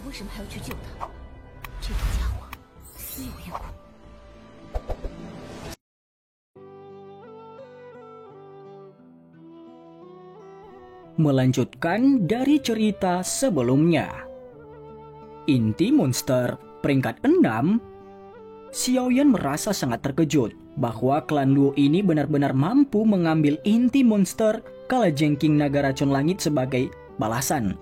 为什么还要去救他？这个家伙死有余辜。Melanjutkan dari cerita sebelumnya. Inti monster peringkat 6. Xiaoyan merasa sangat terkejut bahwa klan Luo ini benar-benar mampu mengambil inti monster kalajengking naga racun langit sebagai balasan.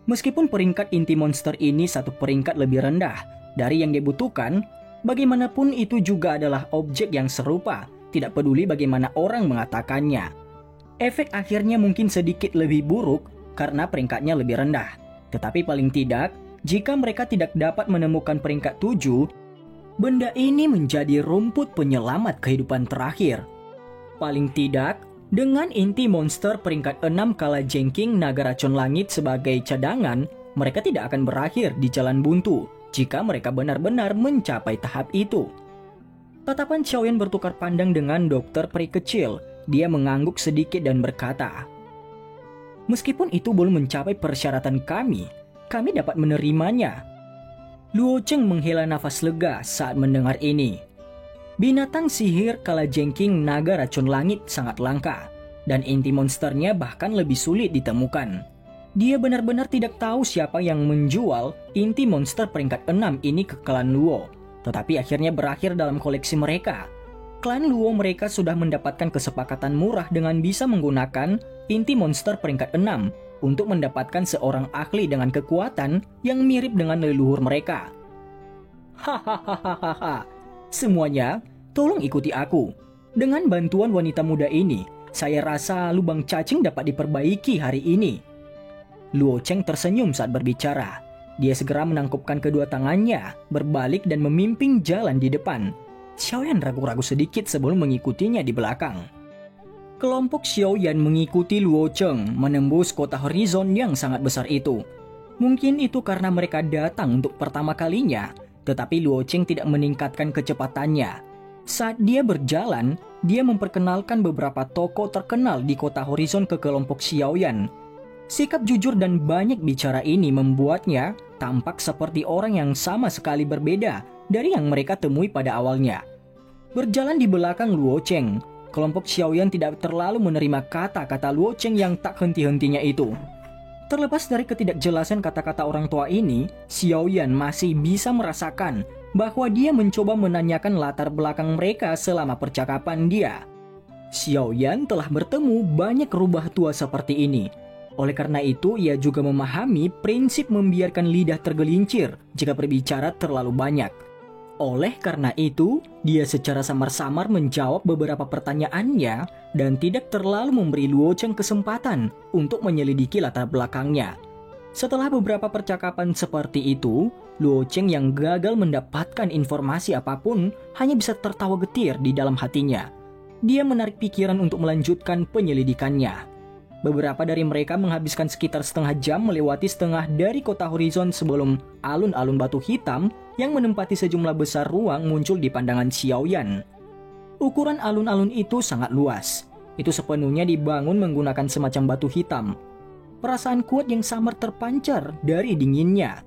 Meskipun peringkat inti monster ini satu peringkat lebih rendah dari yang dibutuhkan, bagaimanapun itu juga adalah objek yang serupa, tidak peduli bagaimana orang mengatakannya. Efek akhirnya mungkin sedikit lebih buruk karena peringkatnya lebih rendah. Tetapi paling tidak, jika mereka tidak dapat menemukan peringkat 7, benda ini menjadi rumput penyelamat kehidupan terakhir. Paling tidak, dengan inti monster peringkat 6 kalajengking naga racun langit sebagai cadangan, mereka tidak akan berakhir di jalan buntu jika mereka benar-benar mencapai tahap itu. Tatapan Xiaoyan bertukar pandang dengan dokter peri kecil. Dia mengangguk sedikit dan berkata, "Meskipun itu belum mencapai persyaratan kami dapat menerimanya." Luo Cheng menghela nafas lega saat mendengar ini. Binatang sihir kalajengking naga racun langit sangat langka, dan inti monsternya bahkan lebih sulit ditemukan. Dia benar-benar tidak tahu siapa yang menjual inti monster peringkat 6 ini ke klan Luo, tetapi akhirnya berakhir dalam koleksi mereka. Klan Luo mereka sudah mendapatkan kesepakatan murah dengan bisa menggunakan inti monster peringkat 6 untuk mendapatkan seorang ahli dengan kekuatan yang mirip dengan leluhur mereka. Hahaha, semuanya tolong ikuti aku. Dengan bantuan wanita muda ini, saya rasa lubang cacing dapat diperbaiki hari ini. Luo Cheng tersenyum saat berbicara. Dia segera menangkupkan kedua tangannya, berbalik dan memimpin jalan di depan. Xiaoyan ragu-ragu sedikit sebelum mengikutinya di belakang. Kelompok Xiaoyan mengikuti Luo Cheng menembus kota horizon yang sangat besar itu. Mungkin itu karena mereka datang untuk pertama kalinya, tetapi Luo Cheng tidak meningkatkan kecepatannya. Saat dia berjalan, dia memperkenalkan beberapa tokoh terkenal di kota horizon ke kelompok Xiaoyan. Sikap jujur dan banyak bicara ini membuatnya tampak seperti orang yang sama sekali berbeda dari yang mereka temui pada awalnya. Berjalan di belakang Luo Cheng, kelompok Xiaoyan tidak terlalu menerima kata-kata Luo Cheng yang tak henti-hentinya itu. Terlepas dari ketidakjelasan kata-kata orang tua ini, Xiaoyan masih bisa merasakan bahwa dia mencoba menanyakan latar belakang mereka selama percakapan dia. Xiaoyan telah bertemu banyak rubah tua seperti ini. Oleh karena itu, ia juga memahami prinsip membiarkan lidah tergelincir jika berbicara terlalu banyak. Oleh karena itu, dia secara samar-samar menjawab beberapa pertanyaannya dan tidak terlalu memberi Luo Cheng kesempatan untuk menyelidiki latar belakangnya. Setelah beberapa percakapan seperti itu, Luo Cheng yang gagal mendapatkan informasi apapun hanya bisa tertawa getir di dalam hatinya. Dia menarik pikiran untuk melanjutkan penyelidikannya. Beberapa dari mereka menghabiskan sekitar setengah jam melewati setengah dari kota horizon sebelum alun-alun batu hitam yang menempati sejumlah besar ruang muncul di pandangan Xiaoyan. Ukuran alun-alun itu sangat luas. Itu sepenuhnya dibangun menggunakan semacam batu hitam. Perasaan kuat yang samar terpancar dari dinginnya.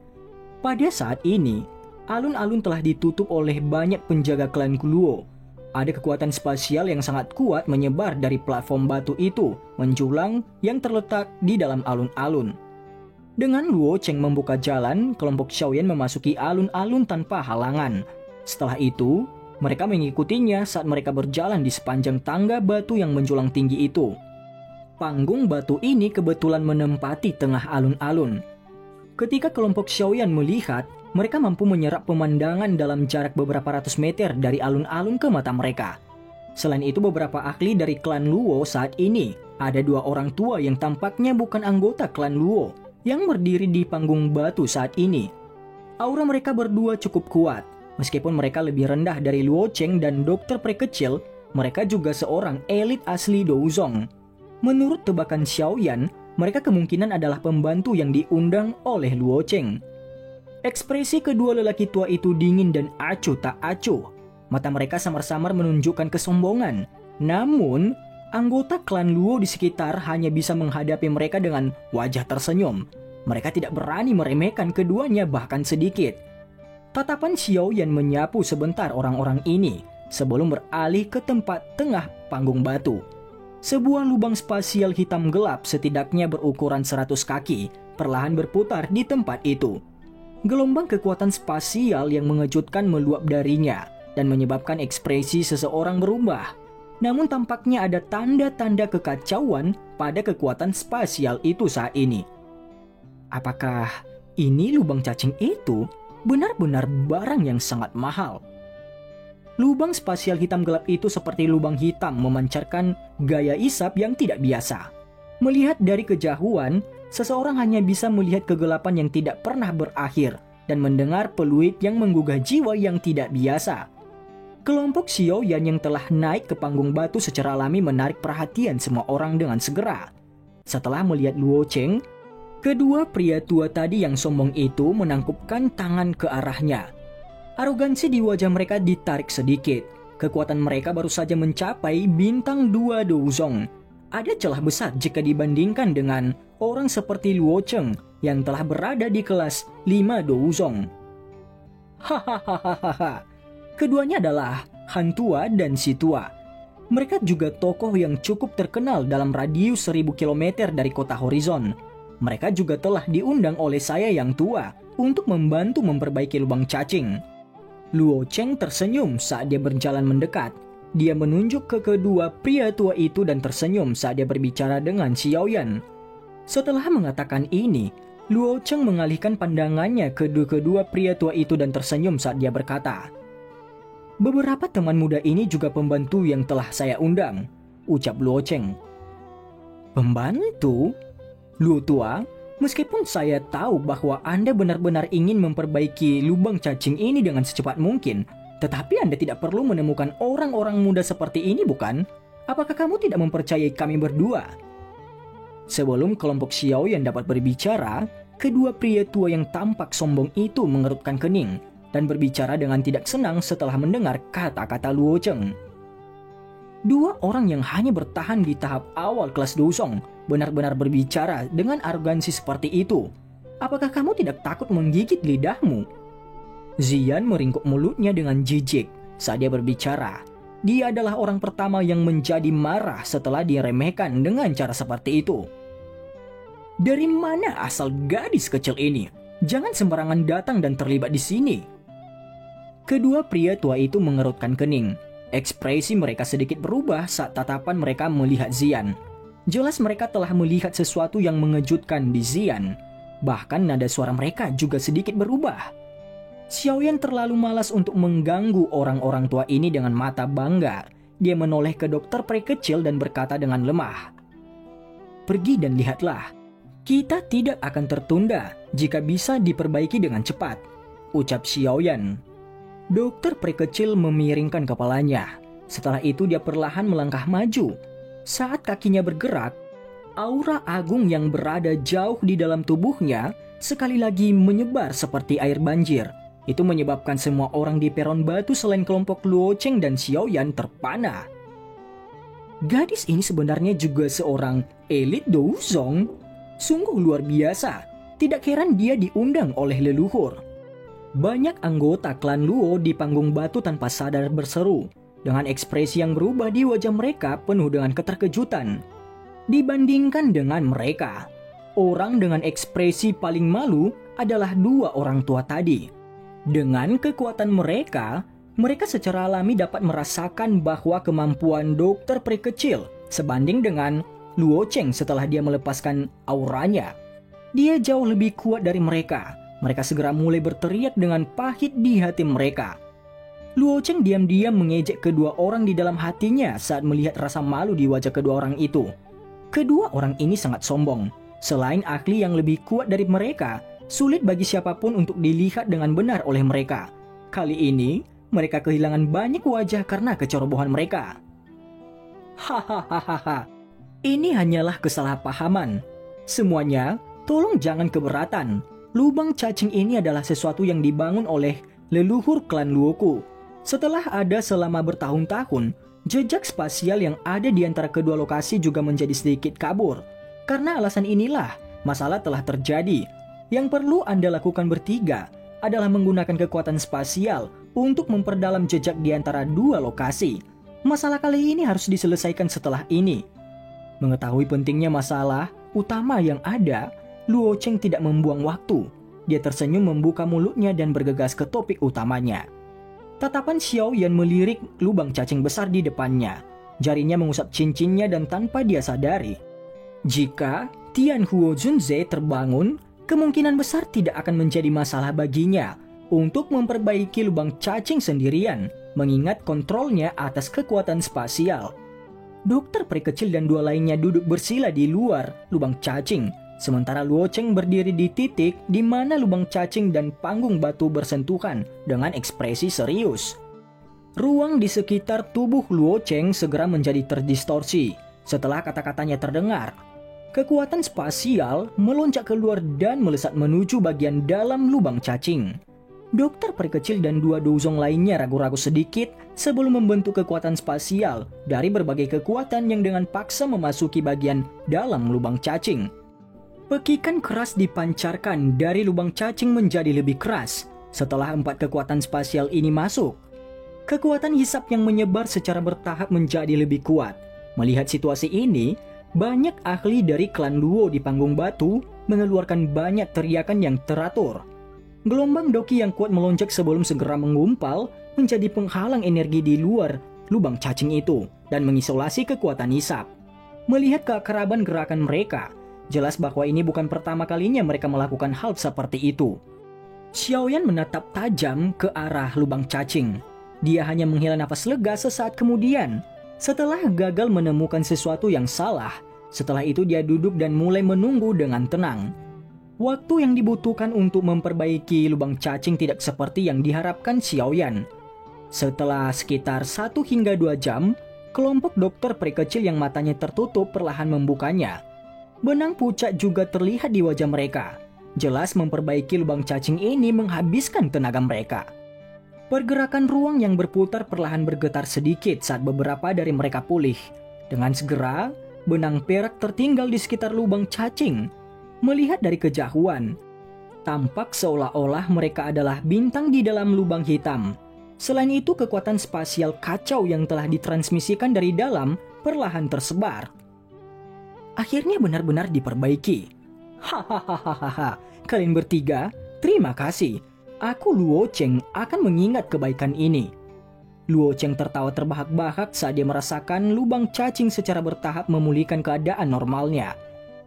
Pada saat ini, alun-alun telah ditutup oleh banyak penjaga klan Luo. Ada kekuatan spasial yang sangat kuat menyebar dari platform batu itu, menjulang yang terletak di dalam alun-alun. Dengan Luo Cheng membuka jalan, kelompok Xiaoyan memasuki alun-alun tanpa halangan. Setelah itu, mereka mengikutinya saat mereka berjalan di sepanjang tangga batu yang menjulang tinggi itu. Panggung batu ini kebetulan menempati tengah alun-alun. Ketika kelompok Xiaoyan melihat, mereka mampu menyerap pemandangan dalam jarak beberapa ratus meter dari alun-alun ke mata mereka. Selain itu, beberapa ahli dari klan Luo saat ini, ada dua orang tua yang tampaknya bukan anggota klan Luo yang berdiri di panggung batu saat ini. Aura mereka berdua cukup kuat. Meskipun mereka lebih rendah dari Luo Cheng dan dokter peri kecil, mereka juga seorang elit asli Douzong. Menurut tebakan Xiaoyan, mereka kemungkinan adalah pembantu yang diundang oleh Luo Cheng. Ekspresi kedua lelaki tua itu dingin dan acuh tak acuh. Mata mereka samar-samar menunjukkan kesombongan. Namun, anggota klan Luo di sekitar hanya bisa menghadapi mereka dengan wajah tersenyum. Mereka tidak berani meremehkan keduanya bahkan sedikit. Tatapan Xiaoyan menyapu sebentar orang-orang ini sebelum beralih ke tempat tengah panggung batu. Sebuah lubang spasial hitam gelap setidaknya berukuran 100 kaki perlahan berputar di tempat itu. Gelombang kekuatan spasial yang mengejutkan meluap darinya dan menyebabkan ekspresi seseorang berubah. Namun tampaknya ada tanda-tanda kekacauan pada kekuatan spasial itu saat ini. Apakah ini lubang cacing itu benar-benar barang yang sangat mahal? Lubang spasial hitam gelap itu seperti lubang hitam memancarkan gaya isap yang tidak biasa. Melihat dari kejauhan, seseorang hanya bisa melihat kegelapan yang tidak pernah berakhir dan mendengar peluit yang menggugah jiwa yang tidak biasa. Kelompok Xiaoyan yang telah naik ke panggung batu secara alami menarik perhatian semua orang dengan segera. Setelah melihat Luo Cheng, kedua pria tua tadi yang sombong itu menangkupkan tangan ke arahnya. Arogansi di wajah mereka ditarik sedikit. Kekuatan mereka baru saja mencapai bintang 2 Douzong. Ada celah besar jika dibandingkan dengan orang seperti Luo Cheng yang telah berada di kelas 5 Douzong. Hahaha. Keduanya adalah Han Tua dan Si Tua. Mereka juga tokoh yang cukup terkenal dalam radius 1000 km dari kota Horizon. Mereka juga telah diundang oleh saya yang tua untuk membantu memperbaiki lubang cacing. Luo Cheng tersenyum saat dia berjalan mendekat. Dia menunjuk ke kedua pria tua itu dan tersenyum saat dia berbicara dengan Xiaoyan. Setelah mengatakan ini, Luo Cheng mengalihkan pandangannya ke kedua pria tua itu dan tersenyum saat dia berkata, "Beberapa teman muda ini juga pembantu yang telah saya undang," ucap Luo Cheng. "Pembantu? Luo Tua, meskipun saya tahu bahwa Anda benar-benar ingin memperbaiki lubang cacing ini dengan secepat mungkin, tetapi Anda tidak perlu menemukan orang-orang muda seperti ini, bukan? Apakah kamu tidak mempercayai kami berdua?" Sebelum kelompok Xiaoyan dapat berbicara, kedua pria tua yang tampak sombong itu mengerutkan kening dan berbicara dengan tidak senang setelah mendengar kata-kata Luo Cheng. Dua orang yang hanya bertahan di tahap awal kelas Douzong benar-benar berbicara dengan arogansi seperti itu. Apakah kamu tidak takut menggigit lidahmu? Zian meringkuk mulutnya dengan jijik saat dia berbicara. Dia adalah orang pertama yang menjadi marah setelah diremehkan dengan cara seperti itu. Dari mana asal gadis kecil ini? Jangan sembarangan datang dan terlibat di sini. Kedua pria tua itu mengerutkan kening. Ekspresi mereka sedikit berubah saat tatapan mereka melihat Zian. Jelas mereka telah melihat sesuatu yang mengejutkan di Zian. Bahkan nada suara mereka juga sedikit berubah. Xiaoyan terlalu malas untuk mengganggu orang-orang tua ini dengan mata bangga. Dia menoleh ke dokter peri kecil dan berkata dengan lemah, "Pergi dan lihatlah. Kita tidak akan tertunda jika bisa diperbaiki dengan cepat," ucap Xiaoyan. Dokter peri kecil memiringkan kepalanya. Setelah itu dia perlahan melangkah maju. Saat kakinya bergerak, aura agung yang berada jauh di dalam tubuhnya sekali lagi menyebar seperti air banjir. Itu menyebabkan semua orang di peron batu selain kelompok Luo Cheng dan Xiaoyan terpana. Gadis ini sebenarnya juga seorang elit Douzong. Sungguh luar biasa. Tidak heran dia diundang oleh leluhur. Banyak anggota klan Luo di panggung batu tanpa sadar berseru. Dengan ekspresi yang berubah di wajah mereka penuh dengan keterkejutan. Dibandingkan dengan mereka, orang dengan ekspresi paling malu adalah dua orang tua tadi. Dengan kekuatan mereka, mereka secara alami dapat merasakan bahwa kemampuan dokter peri kecil sebanding dengan Luo Cheng setelah dia melepaskan auranya. Dia jauh lebih kuat dari mereka. Mereka segera mulai berteriak dengan pahit di hati mereka. Luo Cheng diam-diam mengejek kedua orang di dalam hatinya saat melihat rasa malu di wajah kedua orang itu. Kedua orang ini sangat sombong. Selain ahli yang lebih kuat dari mereka, sulit bagi siapapun untuk dilihat dengan benar oleh mereka. Kali ini, mereka kehilangan banyak wajah karena kecerobohan mereka. Hahaha, ini hanyalah kesalahpahaman. Semuanya, tolong jangan keberatan. Lubang cacing ini adalah sesuatu yang dibangun oleh leluhur klan Luoku. Setelah ada selama bertahun-tahun, jejak spasial yang ada di antara kedua lokasi juga menjadi sedikit kabur. Karena alasan inilah, Masalah telah terjadi. Yang perlu Anda lakukan bertiga adalah menggunakan kekuatan spasial untuk memperdalam jejak di antara dua lokasi. Masalah kali ini harus diselesaikan setelah ini. Mengetahui pentingnya masalah utama yang ada, Luo Cheng tidak membuang waktu. Dia tersenyum membuka mulutnya dan bergegas ke topik utamanya. Tatapan Xiao Yan melirik lubang cacing besar di depannya. Jarinya mengusap cincinnya dan tanpa dia sadari, jika Tian Huo Junze terbangun, kemungkinan besar tidak akan menjadi masalah baginya untuk memperbaiki lubang cacing sendirian, mengingat kontrolnya atas kekuatan spasial. Dokter peri kecil dan dua lainnya duduk bersila di luar lubang cacing, sementara Luo Cheng berdiri di titik di mana lubang cacing dan panggung batu bersentuhan dengan ekspresi serius. Ruang di sekitar tubuh Luo Cheng segera menjadi terdistorsi setelah kata-katanya terdengar. Kekuatan spasial melonjak keluar dan melesat menuju bagian dalam lubang cacing. Dokter peri kecil dan dua dozong lainnya ragu-ragu sedikit sebelum membentuk kekuatan spasial dari berbagai kekuatan yang dengan paksa memasuki bagian dalam lubang cacing. Pekikan keras dipancarkan dari lubang cacing menjadi lebih keras setelah 4 kekuatan spasial ini masuk. Kekuatan hisap yang menyebar secara bertahap menjadi lebih kuat. Melihat situasi ini, banyak ahli dari klan Luo di panggung batu mengeluarkan banyak teriakan yang teratur. Gelombang doki yang kuat melonjak sebelum segera mengumpal menjadi penghalang energi di luar lubang cacing itu dan mengisolasi kekuatan hisap. Melihat keakraban gerakan mereka, jelas bahwa ini bukan pertama kalinya mereka melakukan hal seperti itu. Xiao Yan menatap tajam ke arah lubang cacing. Dia hanya menghela nafas lega sesaat kemudian. Setelah gagal menemukan sesuatu yang salah, setelah itu dia duduk dan mulai menunggu dengan tenang. Waktu yang dibutuhkan untuk memperbaiki lubang cacing tidak seperti yang diharapkan Xiao Yan. Setelah sekitar 1 hingga 2 jam, kelompok dokter peri kecil yang matanya tertutup perlahan membukanya. Benang pucat juga terlihat di wajah mereka. Jelas memperbaiki lubang cacing ini menghabiskan tenaga mereka. Pergerakan ruang yang berputar perlahan bergetar sedikit saat beberapa dari mereka pulih. Dengan segera, benang perak tertinggal di sekitar lubang cacing. Melihat dari kejauhan, tampak seolah-olah mereka adalah bintang di dalam lubang hitam. Selain itu, kekuatan spasial kacau yang telah ditransmisikan dari dalam perlahan tersebar. Akhirnya benar-benar diperbaiki. Hahaha, kalian bertiga, terima kasih. Aku Luo Cheng akan mengingat kebaikan ini. Luo Cheng tertawa terbahak-bahak saat dia merasakan lubang cacing secara bertahap memulihkan keadaan normalnya.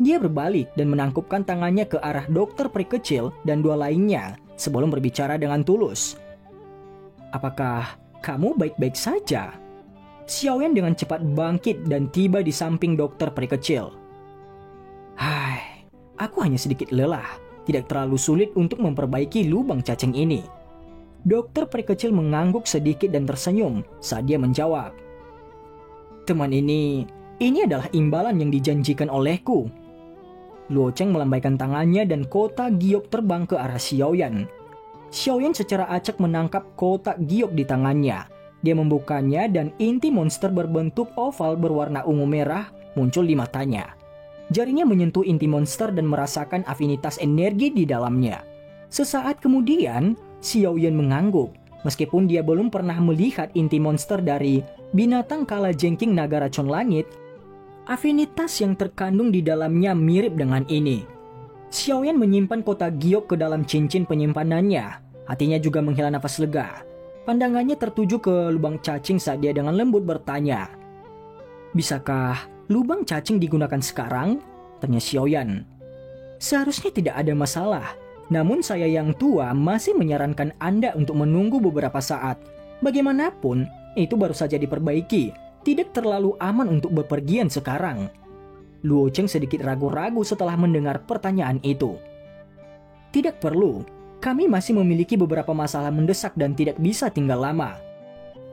Dia berbalik dan menangkupkan tangannya ke arah dokter peri kecil dan dua lainnya sebelum berbicara dengan tulus. Apakah kamu baik-baik saja? Xiao Yan dengan cepat bangkit dan tiba di samping dokter peri kecil. Hai, aku hanya sedikit lelah. Tidak terlalu sulit untuk memperbaiki lubang cacing ini. Dokter peri kecil mengangguk sedikit dan tersenyum saat dia menjawab. Teman ini adalah imbalan yang dijanjikan olehku. Luo Cheng melambaikan tangannya dan kotak giok terbang ke arah Xiao Yan. Xiao Yan secara acak menangkap kotak giok di tangannya. Dia membukanya dan inti monster berbentuk oval berwarna ungu merah muncul di matanya. Jarinya menyentuh inti monster dan merasakan afinitas energi di dalamnya. Sesaat kemudian, Xiao Yan mengangguk. Meskipun dia belum pernah melihat inti monster dari binatang kala jengking naga racun langit, afinitas yang terkandung di dalamnya mirip dengan ini. Xiao Yan menyimpan kotak giok ke dalam cincin penyimpanannya. Hatinya juga menghela nafas lega. Pandangannya tertuju ke lubang cacing saat dia dengan lembut bertanya. Bisakah lubang cacing digunakan sekarang? Tanya Xiao Yan. Seharusnya tidak ada masalah. Namun saya yang tua masih menyarankan Anda untuk menunggu beberapa saat. Bagaimanapun, itu baru saja diperbaiki. Tidak terlalu aman untuk bepergian sekarang. Luo Cheng sedikit ragu-ragu setelah mendengar pertanyaan itu. Tidak perlu. Kami masih memiliki beberapa masalah mendesak dan tidak bisa tinggal lama.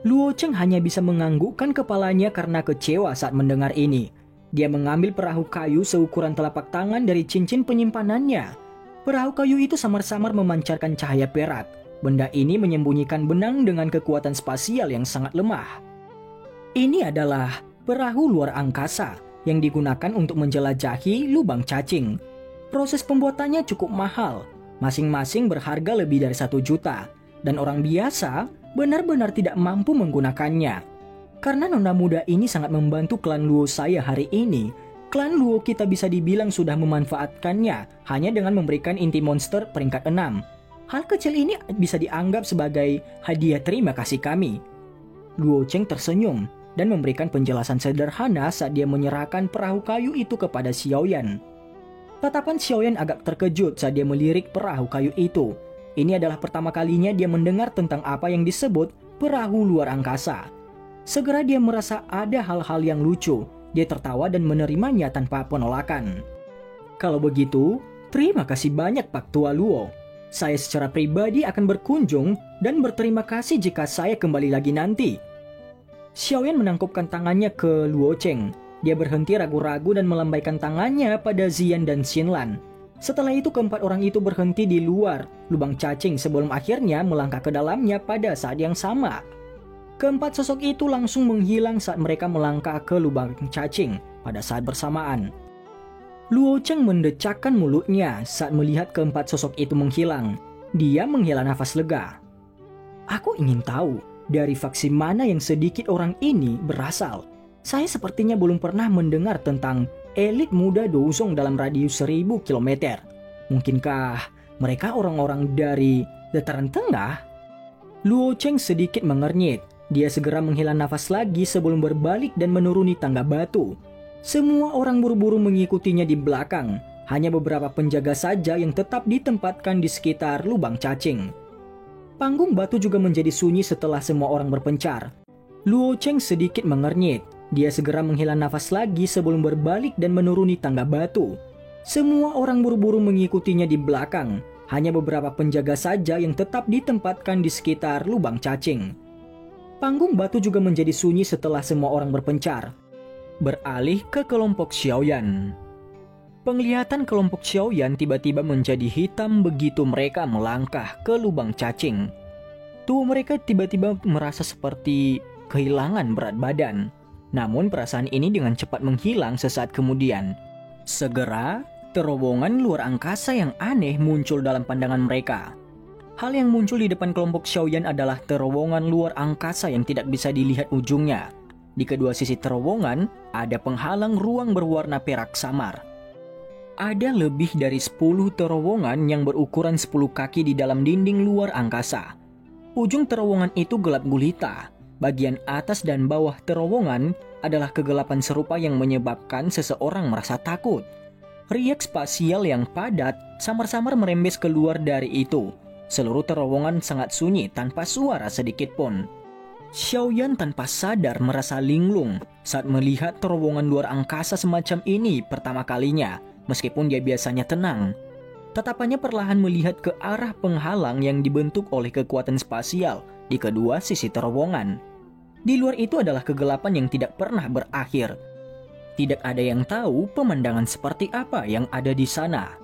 Luo Cheng hanya bisa menganggukkan kepalanya karena kecewa saat mendengar ini. Dia mengambil perahu kayu seukuran telapak tangan dari cincin penyimpanannya. Perahu kayu itu samar-samar memancarkan cahaya perak. Benda ini menyembunyikan benang dengan kekuatan spasial yang sangat lemah. Ini adalah perahu luar angkasa yang digunakan untuk menjelajahi lubang cacing. Proses pembuatannya cukup mahal, masing-masing berharga lebih dari 1 juta, dan orang biasa benar-benar tidak mampu menggunakannya. Karena nona muda ini sangat membantu klan Luo saya hari ini, klan Luo kita bisa dibilang sudah memanfaatkannya hanya dengan memberikan inti monster peringkat 6. Hal kecil ini bisa dianggap sebagai hadiah terima kasih kami. Luo Cheng tersenyum dan memberikan penjelasan sederhana saat dia menyerahkan perahu kayu itu kepada Xiaoyan. Tatapan Xiaoyan agak terkejut saat dia melirik perahu kayu itu. Ini adalah pertama kalinya dia mendengar tentang apa yang disebut perahu luar angkasa. Segera dia merasa ada hal-hal yang lucu. Dia tertawa dan menerimanya tanpa penolakan. Kalau begitu, terima kasih banyak Pak Tua Luo. Saya secara pribadi akan berkunjung dan berterima kasih jika saya kembali lagi nanti. Xiaoyan menangkupkan tangannya ke Luo Cheng. Dia berhenti ragu-ragu dan melambaikan tangannya pada Ziyan dan Xinlan. Setelah itu keempat orang itu berhenti di luar lubang cacing sebelum akhirnya melangkah ke dalamnya pada saat yang sama. Keempat sosok itu langsung menghilang saat mereka melangkah ke lubang cacing pada saat bersamaan. Luo Cheng mendecakkan mulutnya saat melihat keempat sosok itu menghilang. Dia menghela nafas lega. Aku ingin tahu dari faksi mana yang sedikit orang ini berasal. Saya sepertinya belum pernah mendengar tentang elit muda Douzong dalam radius 1000 km. Mungkinkah mereka orang-orang dari dataran tengah? Luo Cheng sedikit mengernyit. Dia segera menghela nafas lagi sebelum berbalik dan menuruni tangga batu. Semua orang buru-buru mengikutinya di belakang. Hanya beberapa penjaga saja yang tetap ditempatkan di sekitar lubang cacing. Panggung batu juga menjadi sunyi setelah semua orang berpencar. Luo Cheng sedikit mengernyit. Dia segera menghela nafas lagi sebelum berbalik dan menuruni tangga batu. Semua orang buru-buru mengikutinya di belakang. Hanya beberapa penjaga saja yang tetap ditempatkan di sekitar lubang cacing. Panggung batu juga menjadi sunyi setelah semua orang berpencar. Beralih ke kelompok Xiaoyan. Penglihatan kelompok Xiaoyan tiba-tiba menjadi hitam begitu mereka melangkah ke lubang cacing. Tubuh mereka tiba-tiba merasa seperti kehilangan berat badan. Namun perasaan ini dengan cepat menghilang sesaat kemudian. Segera, terowongan luar angkasa yang aneh muncul dalam pandangan mereka. Hal yang muncul di depan kelompok Xiaoyan adalah terowongan luar angkasa yang tidak bisa dilihat ujungnya. Di kedua sisi terowongan, ada penghalang ruang berwarna perak samar. Ada lebih dari 10 terowongan yang berukuran 10 kaki di dalam dinding luar angkasa. Ujung terowongan itu gelap gulita. Bagian atas dan bawah terowongan adalah kegelapan serupa yang menyebabkan seseorang merasa takut. Riak spasial yang padat samar-samar merembes keluar dari itu. Seluruh terowongan sangat sunyi tanpa suara sedikit pun. Xiaoyan tanpa sadar merasa linglung saat melihat terowongan luar angkasa semacam ini pertama kalinya, meskipun dia biasanya tenang. Tatapannya perlahan melihat ke arah penghalang yang dibentuk oleh kekuatan spasial di kedua sisi terowongan. Di luar itu adalah kegelapan yang tidak pernah berakhir. Tidak ada yang tahu pemandangan seperti apa yang ada di sana.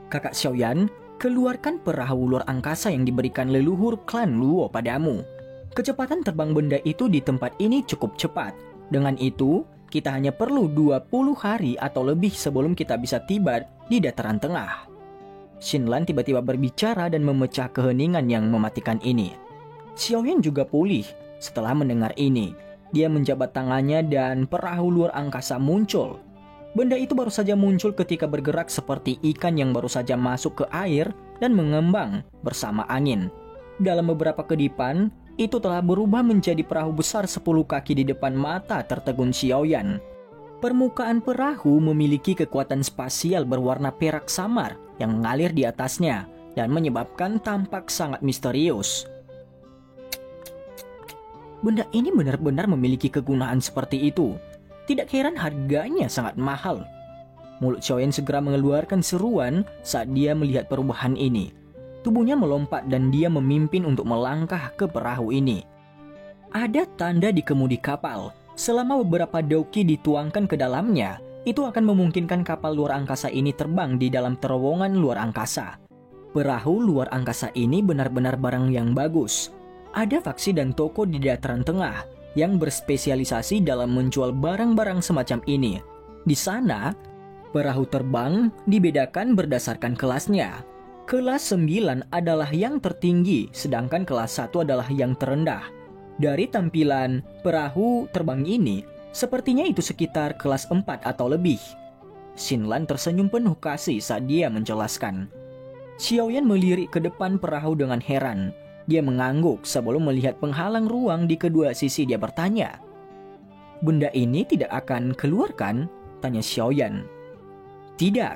Kakak Xiaoyan, keluarkan perahu luar angkasa yang diberikan leluhur klan Luo padamu. Kecepatan terbang benda itu di tempat ini cukup cepat. Dengan itu, kita hanya perlu 20 hari atau lebih sebelum kita bisa tiba di dataran tengah. Xinlan tiba-tiba berbicara dan memecah keheningan yang mematikan ini. Xiaoyan juga pulih setelah mendengar ini. Dia menjabat tangannya dan perahu luar angkasa muncul. Benda itu baru saja muncul ketika bergerak seperti ikan yang baru saja masuk ke air dan mengembang bersama angin. Dalam beberapa kedipan, itu telah berubah menjadi perahu besar 10 kaki di depan mata tertegun Xiaoyan. Permukaan perahu memiliki kekuatan spasial berwarna perak samar yang mengalir di atasnya dan menyebabkan tampak sangat misterius. Benda ini benar-benar memiliki kegunaan seperti itu. Tidak heran harganya sangat mahal. Mulut Xiaoyan segera mengeluarkan seruan saat dia melihat perubahan ini. Tubuhnya melompat dan dia memimpin untuk melangkah ke perahu ini. Ada tanda di kemudi kapal. Selama beberapa doki dituangkan ke dalamnya, itu akan memungkinkan kapal luar angkasa ini terbang di dalam terowongan luar angkasa. Perahu luar angkasa ini benar-benar barang yang bagus. Ada faksi dan toko di dataran tengah yang berspesialisasi dalam menjual barang-barang semacam ini. Di sana, Perahu terbang dibedakan berdasarkan kelasnya. Kelas 9 adalah yang tertinggi, sedangkan kelas 1 adalah yang terendah. Dari tampilan perahu terbang ini, sepertinya itu sekitar kelas 4 atau lebih. Xinlan tersenyum penuh kasih saat dia menjelaskan. Xiaoyan melirik ke depan perahu dengan heran. Dia mengangguk sebelum melihat penghalang ruang di kedua sisi. Dia bertanya, "Benda ini tidak akan keluar kan?" tanya Xiaoyan. "Tidak,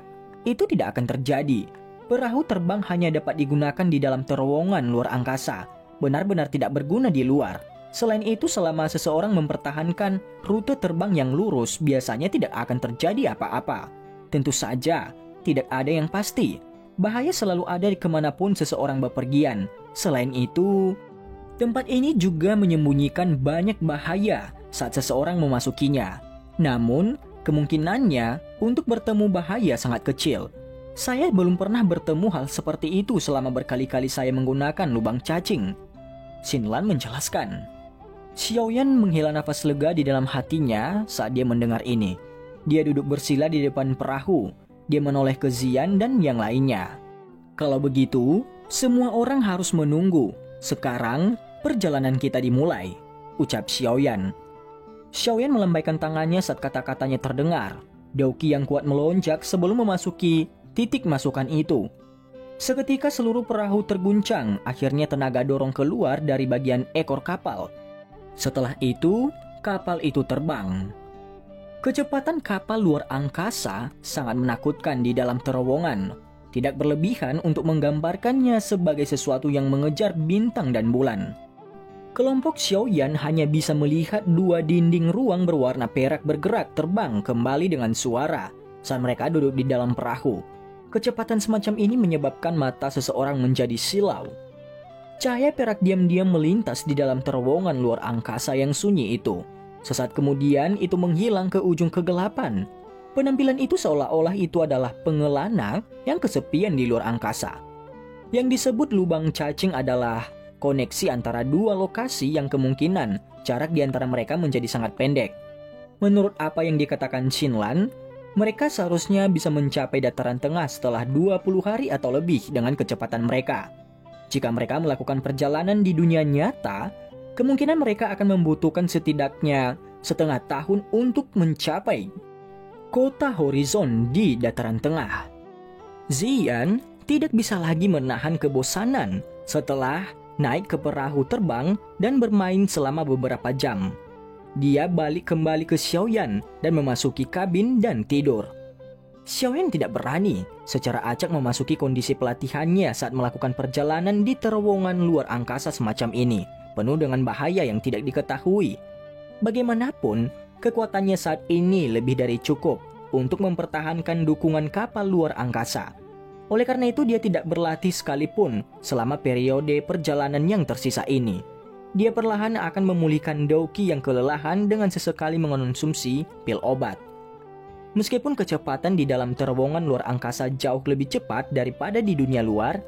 itu tidak akan terjadi. Perahu terbang hanya dapat digunakan di dalam terowongan luar angkasa, benar-benar tidak berguna di luar. Selain itu, selama seseorang mempertahankan rute terbang yang lurus, biasanya tidak akan terjadi apa-apa. Tentu saja, tidak ada yang pasti. Bahaya selalu ada di kemanapun seseorang bepergian. Selain itu, tempat ini juga menyembunyikan banyak bahaya saat seseorang memasukinya. Namun, kemungkinannya untuk bertemu bahaya sangat kecil. Saya belum pernah bertemu hal seperti itu selama berkali-kali saya menggunakan lubang cacing," Xinlan menjelaskan. Xiaoyan menghela nafas lega di dalam hatinya saat dia mendengar ini. Dia duduk bersila di depan perahu. Dia menoleh ke Zian dan yang lainnya. "Kalau begitu, semua orang harus menunggu. Sekarang, perjalanan kita dimulai," ucap Xiaoyan. Xiaoyan melambaikan tangannya saat kata-katanya terdengar. Dauki yang kuat melonjak sebelum memasuki titik masukan itu. Seketika seluruh perahu terguncang, akhirnya tenaga dorong keluar dari bagian ekor kapal. Setelah itu, kapal itu terbang. Kecepatan kapal luar angkasa sangat menakutkan di dalam terowongan. Tidak berlebihan untuk menggambarkannya sebagai sesuatu yang mengejar bintang dan bulan. Kelompok Xiaoyan hanya bisa melihat dua dinding ruang berwarna perak bergerak terbang kembali dengan suara saat mereka duduk di dalam perahu. Kecepatan semacam ini menyebabkan mata seseorang menjadi silau. Cahaya perak diam-diam melintas di dalam terowongan luar angkasa yang sunyi itu. Sesaat kemudian itu menghilang ke ujung kegelapan. Penampilan itu seolah-olah itu adalah pengelana yang kesepian di luar angkasa. Yang disebut lubang cacing adalah koneksi antara dua lokasi yang kemungkinan jarak di antara mereka menjadi sangat pendek. Menurut apa yang dikatakan Xinlan, mereka seharusnya bisa mencapai dataran tengah setelah 20 hari atau lebih dengan kecepatan mereka. Jika mereka melakukan perjalanan di dunia nyata, kemungkinan mereka akan membutuhkan setidaknya setengah tahun untuk mencapai kota horizon di dataran tengah. Zian tidak bisa lagi menahan kebosanan setelah naik ke perahu terbang dan bermain selama beberapa jam. Dia balik kembali ke Xiaoyan dan memasuki kabin dan tidur. Xiaoyan tidak berani secara acak memasuki kondisi pelatihannya saat melakukan perjalanan di terowongan luar angkasa semacam ini, penuh dengan bahaya yang tidak diketahui. Bagaimanapun, kekuatannya saat ini lebih dari cukup untuk mempertahankan dukungan kapal luar angkasa. Oleh karena itu, dia tidak berlatih sekalipun selama periode perjalanan yang tersisa ini. Dia perlahan akan memulihkan Dauki yang kelelahan dengan sesekali mengonsumsi pil obat. Meskipun kecepatan di dalam terowongan luar angkasa jauh lebih cepat daripada di dunia luar,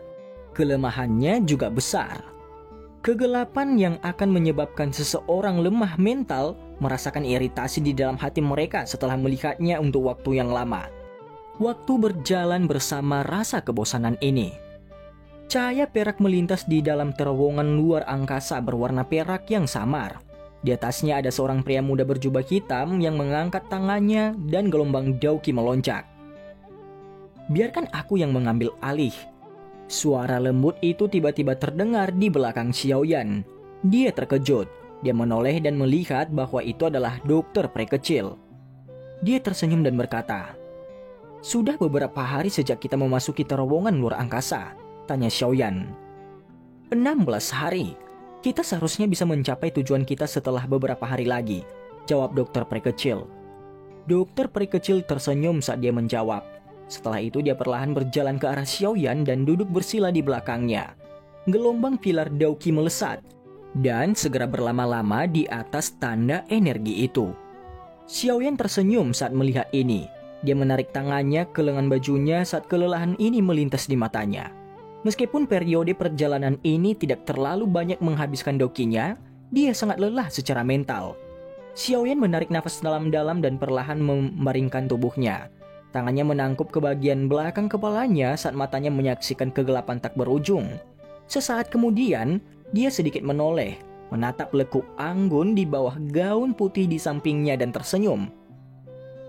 kelemahannya juga besar. Kegelapan yang akan menyebabkan seseorang lemah mental merasakan iritasi di dalam hati mereka setelah melihatnya untuk waktu yang lama. Waktu berjalan bersama rasa kebosanan ini. Cahaya perak melintas di dalam terowongan luar angkasa berwarna perak yang samar. Di atasnya ada seorang pria muda berjubah hitam yang mengangkat tangannya dan gelombang Dauki melonjak. "Biarkan aku yang mengambil alih." Suara lembut itu tiba-tiba terdengar di belakang Xiaoyan. Dia terkejut. Dia menoleh dan melihat bahwa itu adalah dokter peri kecil. Dia tersenyum dan berkata, "Sudah beberapa hari sejak kita memasuki terowongan luar angkasa?" tanya Xiaoyan. 16 hari. Kita seharusnya bisa mencapai tujuan kita setelah beberapa hari lagi, jawab dokter peri kecil. Dokter peri kecil tersenyum saat dia menjawab. Setelah itu dia perlahan berjalan ke arah Xiaoyan dan duduk bersila di belakangnya. Gelombang pilar Dauki melesat dan segera berlama-lama di atas tanda energi itu. Xiaoyan tersenyum saat melihat ini. Dia menarik tangannya ke lengan bajunya saat kelelahan ini melintas di matanya. Meskipun periode perjalanan ini tidak terlalu banyak menghabiskan Daukinya, dia sangat lelah secara mental. Xiaoyan menarik nafas dalam-dalam dan perlahan membaringkan tubuhnya. Tangannya menangkup ke bagian belakang kepalanya saat matanya menyaksikan kegelapan tak berujung. Sesaat kemudian, dia sedikit menoleh, menatap lekuk anggun di bawah gaun putih di sampingnya dan tersenyum.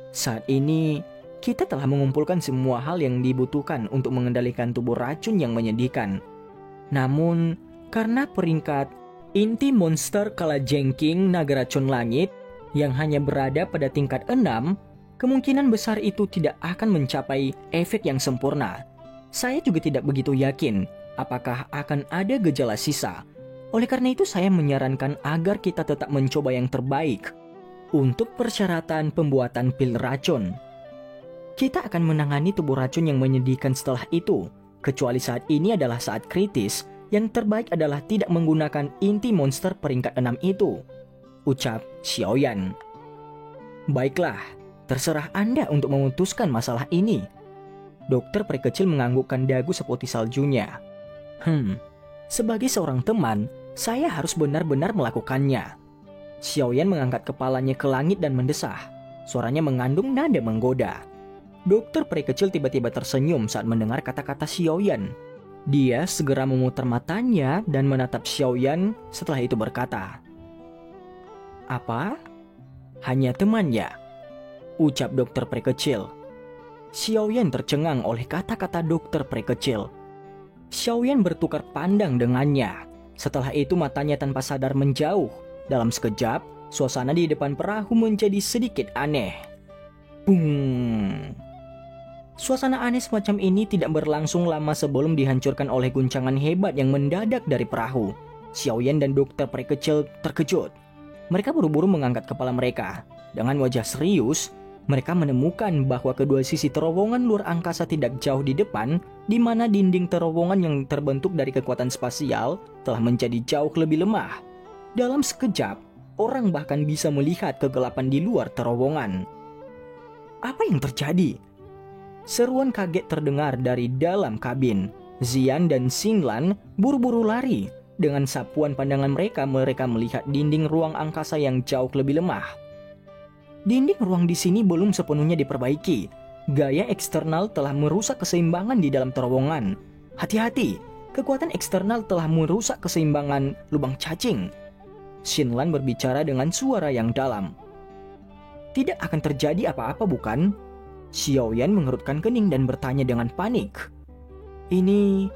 Saat ini, kita telah mengumpulkan semua hal yang dibutuhkan untuk mengendalikan tubuh racun yang menyedihkan. Namun, karena peringkat inti monster kalajengking naga racun langit yang hanya berada pada tingkat 6, kemungkinan besar itu tidak akan mencapai efek yang sempurna. Saya juga tidak begitu yakin apakah akan ada gejala sisa. Oleh karena itu saya menyarankan agar kita tetap mencoba yang terbaik untuk persyaratan pembuatan pil racun. Kita akan menangani tubuh racun yang menyedihkan setelah itu, kecuali saat ini adalah saat kritis. Yang terbaik adalah tidak menggunakan inti monster peringkat 6 itu, ucap Xiaoyan. Baiklah, terserah Anda untuk memutuskan masalah ini. Dokter peri kecil menganggukkan dagu seputih saljunya. Sebagai seorang teman, saya harus benar-benar melakukannya. Xiaoyan mengangkat kepalanya ke langit dan mendesah. Suaranya mengandung nada menggoda. Dokter peri kecil tiba-tiba tersenyum saat mendengar kata-kata Xiaoyan. Dia segera memutar matanya dan menatap Xiaoyan, setelah itu berkata, "Apa? Hanya teman ya?" ucap dokter peri kecil. Xiaoyan tercengang oleh kata-kata dokter peri kecil. Xiaoyan bertukar pandang dengannya. Setelah itu matanya tanpa sadar menjauh. Dalam sekejap, suasana di depan perahu menjadi sedikit aneh. Bung! Suasana aneh semacam ini tidak berlangsung lama sebelum dihancurkan oleh guncangan hebat yang mendadak dari perahu. Xiaoyan dan dokter peri kecil terkejut. Mereka buru-buru mengangkat kepala mereka. Dengan wajah serius, mereka menemukan bahwa kedua sisi terowongan luar angkasa tidak jauh di depan, di mana dinding terowongan yang terbentuk dari kekuatan spasial telah menjadi jauh lebih lemah. Dalam sekejap, orang bahkan bisa melihat kegelapan di luar terowongan. Apa yang terjadi? Seruan kaget terdengar dari dalam kabin. Xian dan Xinlan buru-buru lari. Dengan sapuan pandangan mereka melihat dinding ruang angkasa yang jauh lebih lemah. Dinding ruang di sini belum sepenuhnya diperbaiki. Gaya eksternal telah merusak keseimbangan di dalam terowongan. Hati-hati, kekuatan eksternal telah merusak keseimbangan lubang cacing. Xinlan berbicara dengan suara yang dalam. Tidak akan terjadi apa-apa, bukan? Xiaoyan mengerutkan kening dan bertanya dengan panik. Ini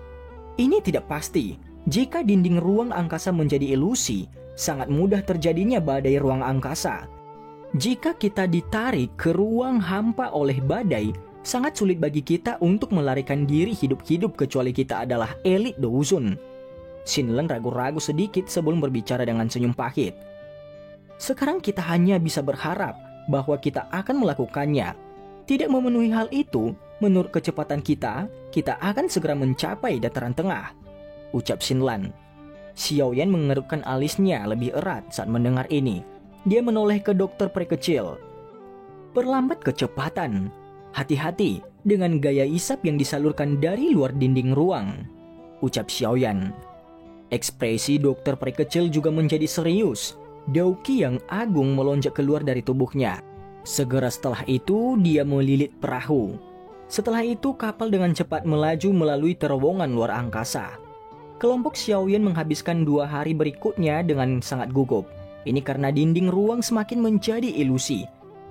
tidak pasti. Jika dinding ruang angkasa menjadi ilusi, sangat mudah terjadinya badai ruang angkasa. Jika kita ditarik ke ruang hampa oleh badai, sangat sulit bagi kita untuk melarikan diri hidup-hidup kecuali kita adalah elit Douzun. Xinlan ragu-ragu sedikit sebelum berbicara dengan senyum pahit. Sekarang kita hanya bisa berharap bahwa kita akan melakukannya. Tidak memenuhi hal itu, menurut kecepatan kita akan segera mencapai dataran tengah, ucap Xinlan. Xiaoyan mengerutkan alisnya lebih erat saat mendengar ini. Dia menoleh ke dokter peri kecil. Perlambat kecepatan. Hati-hati dengan gaya isap yang disalurkan dari luar dinding ruang, ucap Xiaoyan. Ekspresi dokter peri kecil juga menjadi serius. Dauki yang agung melonjak keluar dari tubuhnya. Segera setelah itu, dia melilit perahu. Setelah itu, kapal dengan cepat melaju melalui terowongan luar angkasa. Kelompok Xiaoyan menghabiskan 2 hari berikutnya dengan sangat gugup. Ini karena dinding ruang semakin menjadi ilusi.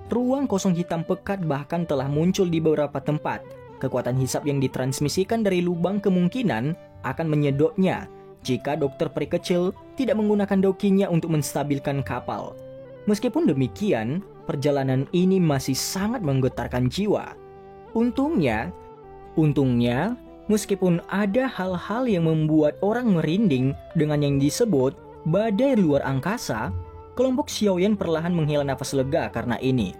Ruang kosong hitam pekat bahkan telah muncul di beberapa tempat. Kekuatan hisap yang ditransmisikan dari lubang kemungkinan akan menyedotnya jika dokter peri kecil tidak menggunakan dokinya untuk menstabilkan kapal. Meskipun demikian, perjalanan ini masih sangat menggetarkan jiwa. Untungnya, meskipun ada hal-hal yang membuat orang merinding dengan yang disebut badai luar angkasa, kelompok Xiaoyan perlahan menghela nafas lega karena ini.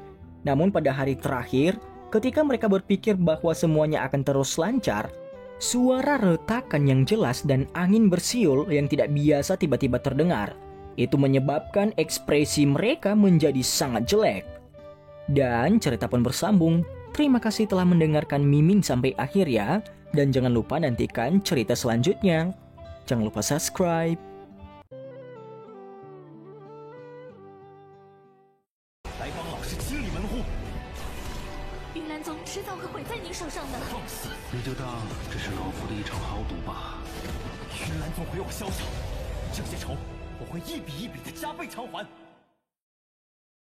Namun pada hari terakhir, ketika mereka berpikir bahwa semuanya akan terus lancar, suara retakan yang jelas dan angin bersiul yang tidak biasa tiba-tiba terdengar. Itu menyebabkan ekspresi mereka menjadi sangat jelek. Dan cerita pun bersambung. Terima kasih telah mendengarkan Mimin sampai akhir ya. Dan jangan lupa nantikan cerita selanjutnya. Jangan lupa subscribe. 云岚宗迟早会毁在您手上的。放肆！你就当这是老夫的一场豪赌吧。云岚宗毁我萧小，这些仇我会一笔一笔的加倍偿还。